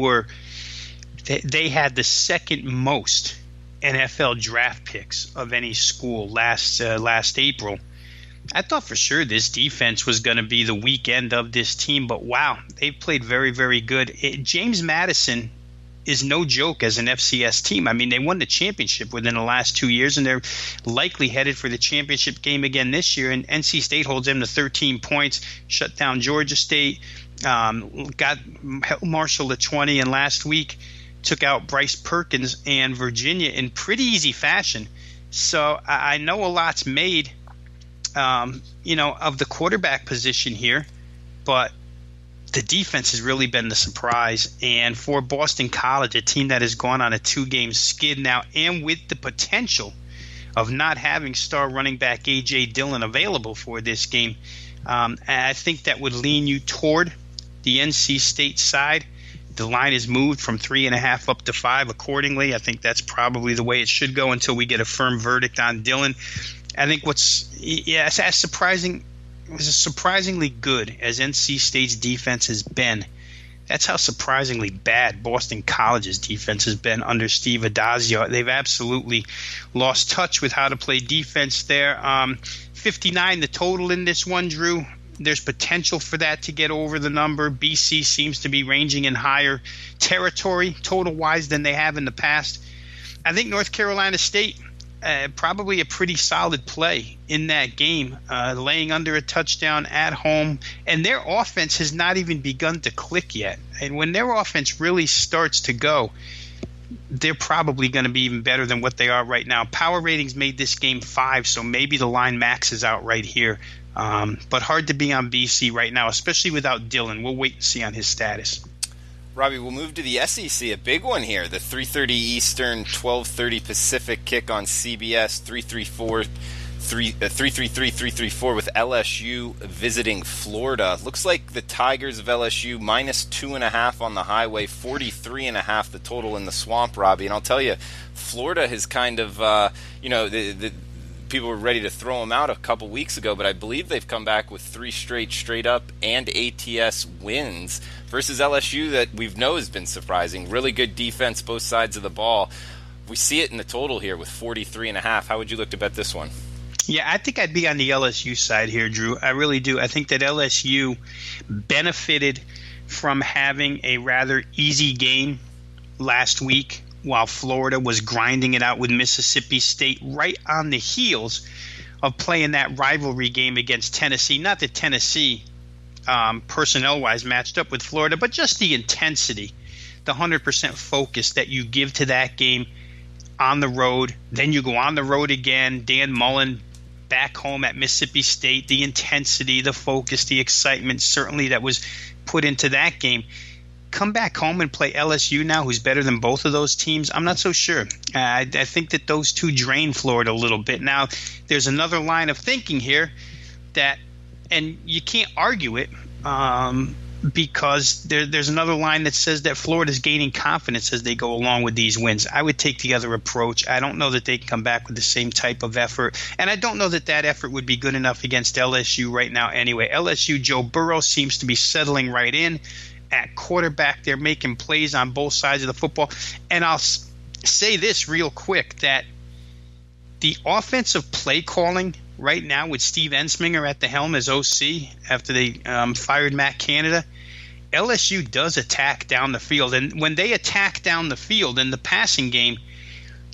had the second most NFL draft picks of any school last April. I thought for sure this defense was going to be the weekend of this team, but wow, they've played very, very good. James Madison is no joke as an FCS team. I mean, they won the championship within the last 2 years, and they're likely headed for the championship game again this year. And NC State holds them to 13 points, shut down Georgia State, got Marshall to 20, and last week took out Bryce Perkins and Virginia in pretty easy fashion. So I know a lot's made, of the quarterback position here, but the defense has really been the surprise. And for Boston College, a team that has gone on a 2-game skid now, and with the potential of not having star running back A.J. Dillon available for this game, I think that would lean you toward the NC State side. The line is moved from 3.5 up to 5 accordingly. I think that's probably the way it should go until we get a firm verdict on Dillon. I think it's as surprisingly good as NC State's defense has been. That's how surprisingly bad Boston College's defense has been under Steve Adazio. They've absolutely lost touch with how to play defense there. 59 the total in this one, Drew. There's potential for that to get over the number. BC seems to be ranging in higher territory total-wise than they have in the past. I think North Carolina State, probably a pretty solid play in that game, laying under a touchdown at home. And their offense has not even begun to click yet. And when their offense really starts to go, they're probably going to be even better than what they are right now. Power ratings made this game 5, so maybe the line maxes out right here. But hard to be on BC right now, especially without Dillon. We'll wait and see on his status. Robbie, we'll move to the SEC, a big one here. The 3:30 Eastern, 12:30 Pacific kick on CBS, 333 with LSU visiting Florida. Looks like the Tigers of LSU -2.5 on the highway, 43.5 the total in the Swamp, Robbie. And I'll tell you, Florida has kind of, the people were ready to throw them out a couple weeks ago, but I believe they've come back with 3 straight up and ATS wins versus LSU that we've known has been surprising. Really good defense, both sides of the ball. We see it in the total here with 43.5. How would you look to bet this one? Yeah, I think I'd be on the LSU side here, Drew. I really do. I think that LSU benefited from having a rather easy game last week, while Florida was grinding it out with Mississippi State right on the heels of playing that rivalry game against Tennessee. Not that Tennessee, personnel-wise, matched up with Florida, but just the intensity, the 100% focus that you give to that game on the road. Then you go on the road again. Dan Mullen back home at Mississippi State, the intensity, the focus, the excitement certainly that was put into that game. Come back home and play LSU now, who's better than both of those teams? I'm not so sure. I think that those two drain Florida a little bit. Now, there's another line of thinking here that, and you can't argue it, because there's another line that says that Florida's gaining confidence as they go along with these wins. I would take the other approach. I don't know that they can come back with the same type of effort, and I don't know that that effort would be good enough against LSU right now anyway. LSU, Joe Burrow seems to be settling right in at quarterback. They're making plays on both sides of the football. And I'll say this real quick, that the offensive play calling right now with Steve Ensminger at the helm as OC after they fired Matt Canada, LSU does attack down the field. And when they attack down the field in the passing game,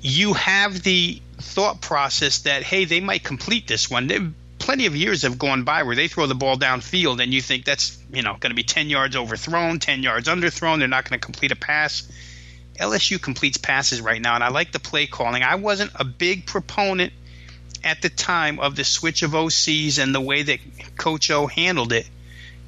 you have the thought process that, hey, they might complete this one. Plenty of years have gone by where they throw the ball downfield and you think that's going to be 10 yards overthrown, 10 yards underthrown. They're not going to complete a pass. LSU completes passes right now, and I like the play calling. I wasn't a big proponent at the time of the switch of OCs and the way that Coach O handled it,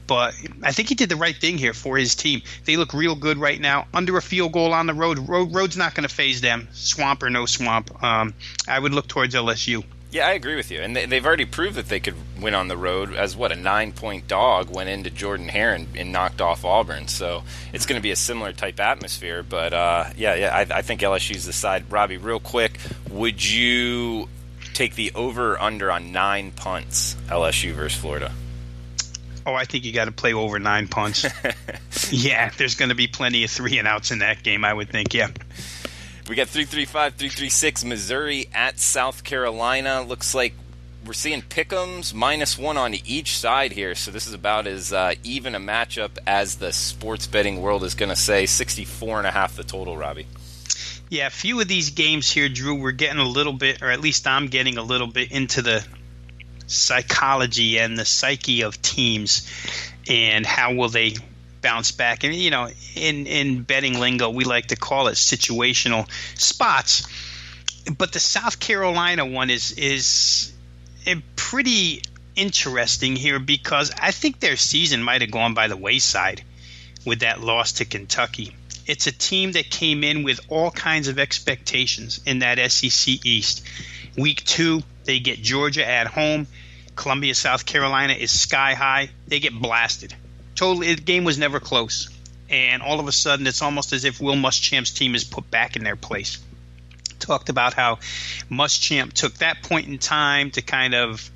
but I think he did the right thing here for his team. They look real good right now. Under a field goal on the road. Road's not going to phase them, swamp or no swamp. I would look towards LSU. Yeah, I agree with you. And they've already proved that they could win on the road as, a 9-point dog went into Jordan-Hare and knocked off Auburn. So it's going to be a similar type atmosphere. But, I think LSU's the side. Robbie, real quick, would you take the over or under on 9 punts, LSU versus Florida? Oh, I think you got to play over 9 punts. Yeah, there's going to be plenty of 3-and-outs in that game, I would think, yeah. We got 335, 336, Missouri at South Carolina. Looks like we're seeing pick'ems -1 on each side here, so this is about as even a matchup as the sports betting world is going to say. 64.5 the total, Robbie. Yeah, a few of these games here, Drew, we're getting a little bit, or at least I'm getting a little bit into the psychology and the psyche of teams and how will they bounce back. And in betting lingo we like to call it situational spots, but the South Carolina one is pretty interesting here because I think their season might have gone by the wayside with that loss to Kentucky. It's a team that came in with all kinds of expectations in that SEC East. Week 2 they get Georgia at home. Columbia, South Carolina is sky high. They get blasted. Totally, the game was never close. And all of a sudden, it's almost as if Will Muschamp's team is put back in their place. Talked about how Muschamp took that point in time to kind of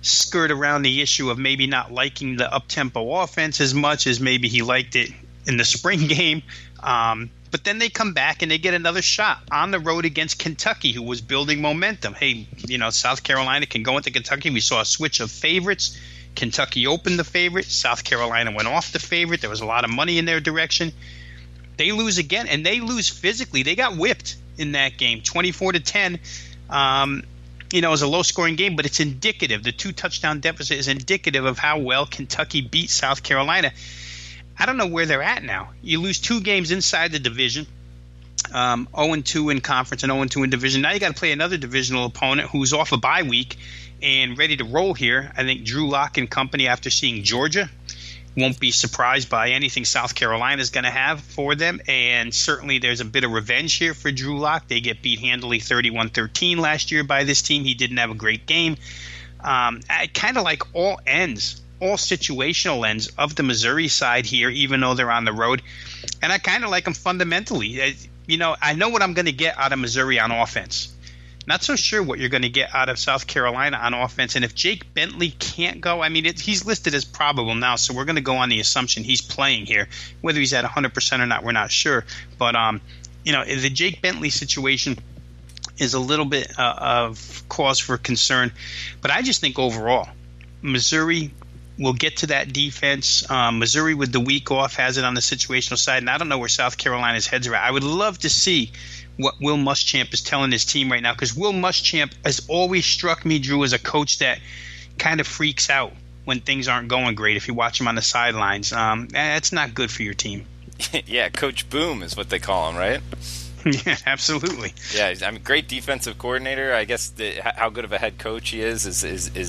skirt around the issue of maybe not liking the up-tempo offense as much as maybe he liked it in the spring game. But then they come back and they get another shot on the road against Kentucky, who was building momentum. Hey, South Carolina can go into Kentucky. We saw a switch of favorites. Kentucky opened the favorite. South Carolina went off the favorite. There was a lot of money in their direction. They lose again, and they lose physically. They got whipped in that game, 24-10. It was a low-scoring game, but it's indicative. The 2-touchdown deficit is indicative of how well Kentucky beat South Carolina. I don't know where they're at now. You lose 2 games inside the division, 0-2 in conference and 0-2 in division. Now you got to play another divisional opponent who's off a bye week and ready to roll here. I think Drew Lock and company, after seeing Georgia, won't be surprised by anything South Carolina is going to have for them. And certainly there's a bit of revenge here for Drew Lock. They get beat handily 31-13 last year by this team. He didn't have a great game. I kind of like all situational ends of the Missouri side here, even though they're on the road. And I kind of like them fundamentally. I know what I'm going to get out of Missouri on offense. Not so sure what you're going to get out of South Carolina on offense. And if Jake Bentley can't go, he's listed as probable now, so we're going to go on the assumption he's playing here. Whether he's at 100% or not, we're not sure. But, the Jake Bentley situation is a little bit of cause for concern. But I just think overall, Missouri will get to that defense. Missouri, with the week off, has it on the situational side. And I don't know where South Carolina's heads are at. I would love to see what Will Muschamp is telling his team right now, because Will Muschamp has always struck me, Drew, as a coach that kind of freaks out when things aren't going great. If you watch him on the sidelines, that's not good for your team. Yeah, Coach Boom is what they call him, right? Yeah, absolutely. Yeah, great defensive coordinator. I guess how good of a head coach he is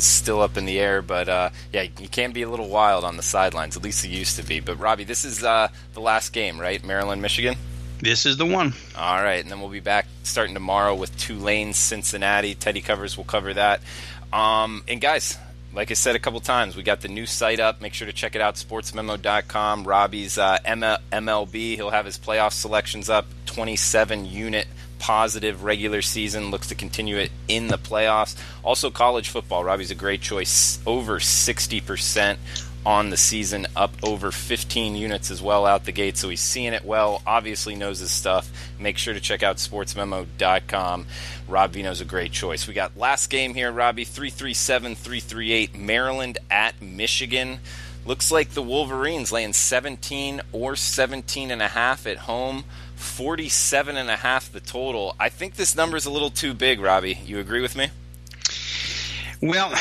still up in the air. But, he can be a little wild on the sidelines. At least he used to be. But, Robbie, this is the last game, right? Maryland, Michigan? This is the one. All right, and then we'll be back starting tomorrow with Tulane, Cincinnati. Teddy Covers will cover that. And, guys, like I said a couple times, we got the new site up. Make sure to check it out, sportsmemo.com. Robbie's MLB, he'll have his playoff selections up. 27-unit positive regular season. Looks to continue it in the playoffs. Also, college football. Robbie's a great choice. Over 60% on the season, up over 15 units as well out the gate. So he's seeing it well, obviously knows his stuff. Make sure to check out sportsmemo.com. Rob Veno's a great choice. We got last game here, Robbie, 337-338, Maryland at Michigan. Looks like the Wolverines laying 17 or 17.5 at home, 47.5 the total. I think this number is a little too big, Robbie. You agree with me? Well,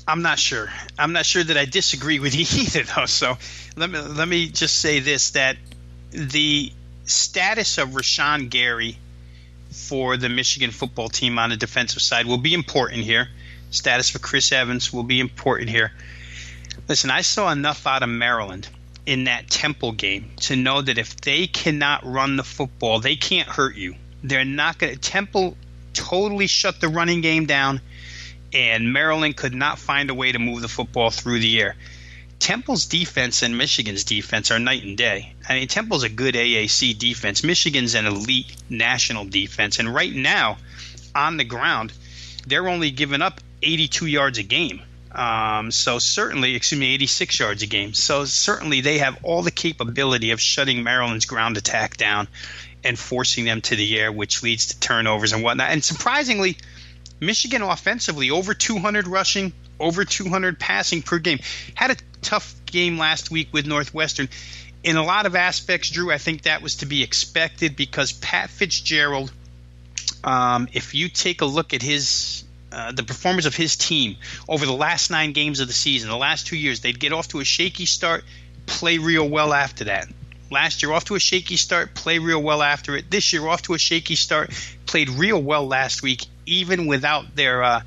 I'm not sure. I'm not sure that I disagree with you either, though. So let me just say this, that the status of Rashawn Gary for the Michigan football team on the defensive side will be important here. Status for Chris Evans will be important here. Listen, I saw enough out of Maryland in that Temple game to know that if they cannot run the football, they can't hurt you. They're not going to. Temple totally shut the running game down, and Maryland could not find a way to move the football through the air. Temple's defense and Michigan's defense are night and day. I mean, Temple's a good AAC defense. Michigan's an elite national defense. And right now, on the ground, they're only giving up 82 yards a game. 86 yards a game. So certainly they have all the capability of shutting Maryland's ground attack down and forcing them to the air, which leads to turnovers and whatnot. And surprisingly, Michigan offensively, over 200 rushing, over 200 passing per game. Had a tough game last week with Northwestern. In a lot of aspects, Drew, I think that was to be expected because Pat Fitzgerald, if you take a look at his the performance of his team over the last 9 games of the season, the last 2 years, they'd get off to a shaky start, play real well after that. Last year, off to a shaky start, play real well after it. This year, off to a shaky start, played real well last week, even without their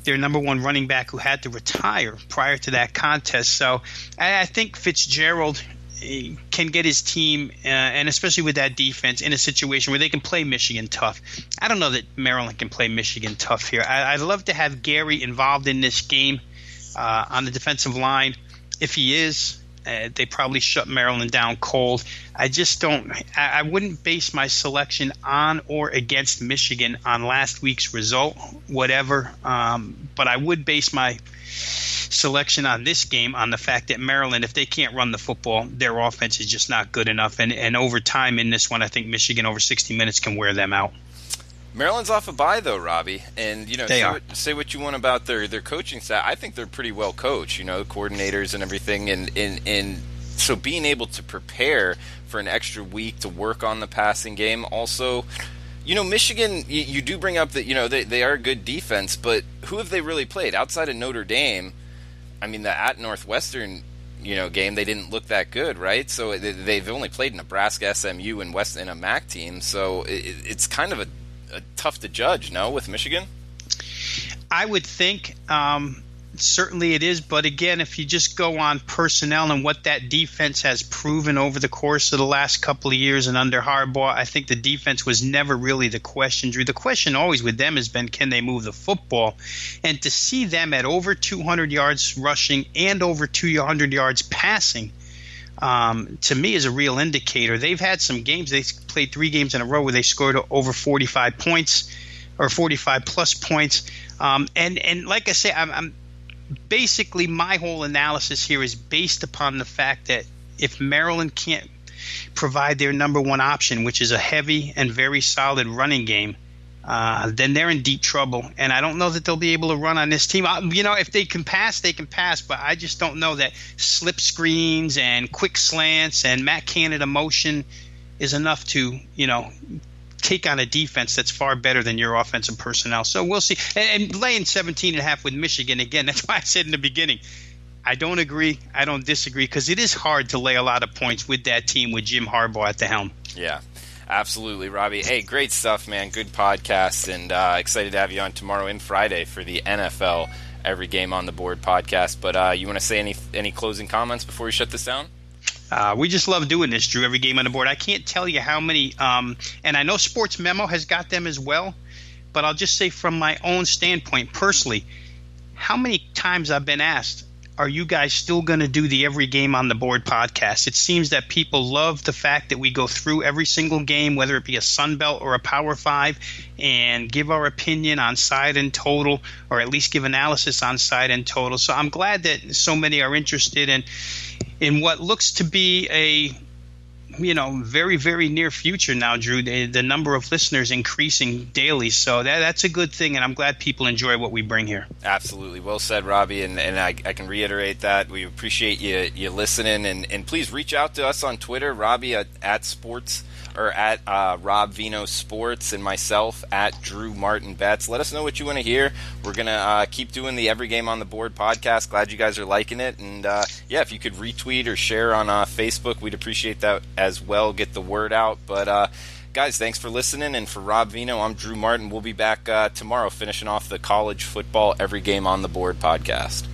number one running back who had to retire prior to that contest. So I think Fitzgerald can get his team, and especially with that defense, in a situation where they can play Michigan tough. I don't know that Maryland can play Michigan tough here. I'd love to have Gary involved in this game on the defensive line. If he is, they probably shut Maryland down cold. I just don't – I wouldn't base my selection on or against Michigan on last week's result, whatever. But I would base my selection on this game on the fact that Maryland, if they can't run the football, their offense is just not good enough. And over time in this one, I think Michigan over 60 minutes can wear them out. Maryland's off a bye, though, Robbie, and say what you want about their coaching staff. I think they're pretty well coached, coordinators and everything, and so being able to prepare for an extra week to work on the passing game. Also, Michigan, you do bring up that they are a good defense, but who have they really played outside of Notre Dame? I mean, the at Northwestern game, they didn't look that good, right? So they've only played Nebraska, SMU, and a MAC team, so it's kind of a tough to judge, no, with Michigan? I would think certainly it is, but again, if you just go on personnel and what that defense has proven over the course of the last couple of years and under Harbaugh, I think the defense was never really the question, Drew. The question always with them has been, can they move the football? And to see them at over 200 yards rushing and over 200 yards passing, to me is a real indicator. They've had some games. They played 3 games in a row where they scored over 45 points or 45 plus points. And like I say, I'm basically my whole analysis here is based upon the fact that if Maryland can't provide their number one option, which is a heavy and very solid running game, then they're in deep trouble. And I don't know that they'll be able to run on this team. If they can pass, they can pass. But I just don't know that slip screens and quick slants and Matt Canada motion is enough to, take on a defense that's far better than your offensive personnel. So we'll see. And laying 17.5 with Michigan, again, that's why I said in the beginning, I don't agree. I don't disagree, because it is hard to lay a lot of points with that team with Jim Harbaugh at the helm. Yeah. Absolutely, Robbie. Hey, great stuff, man. Good podcast, and excited to have you on tomorrow and Friday for the NFL Every Game on the Board podcast. But you want to say any closing comments before we shut this down? We just love doing this, Drew, Every Game on the Board. I can't tell you how many, and I know Sportsmemo has got them as well, but I'll just say from my own standpoint, personally, how many times I've been asked, are you guys still going to do the Every Game on the Board podcast? It seems that people love the fact that we go through every single game, whether it be a Sun Belt or a Power 5, and give our opinion on side and total, or at least give analysis on side and total. So I'm glad that so many are interested in what looks to be a very, very near future now, Drew. The number of listeners increasing daily, so that's a good thing, and I'm glad people enjoy what we bring here. Absolutely. Well said, Robbie, and I can reiterate that. We appreciate you listening, and please reach out to us on Twitter, Robbie at Sports, or at Rob Veno Sports, and myself at Drew Martin Betts. Let us know what you want to hear. We're going to keep doing the Every Game on the Board podcast. Glad you guys are liking it. And, if you could retweet or share on Facebook, we'd appreciate that as well. Get the word out. But, guys, thanks for listening. And for Rob Veno, I'm Drew Martin. We'll be back tomorrow finishing off the college football Every Game on the Board podcast.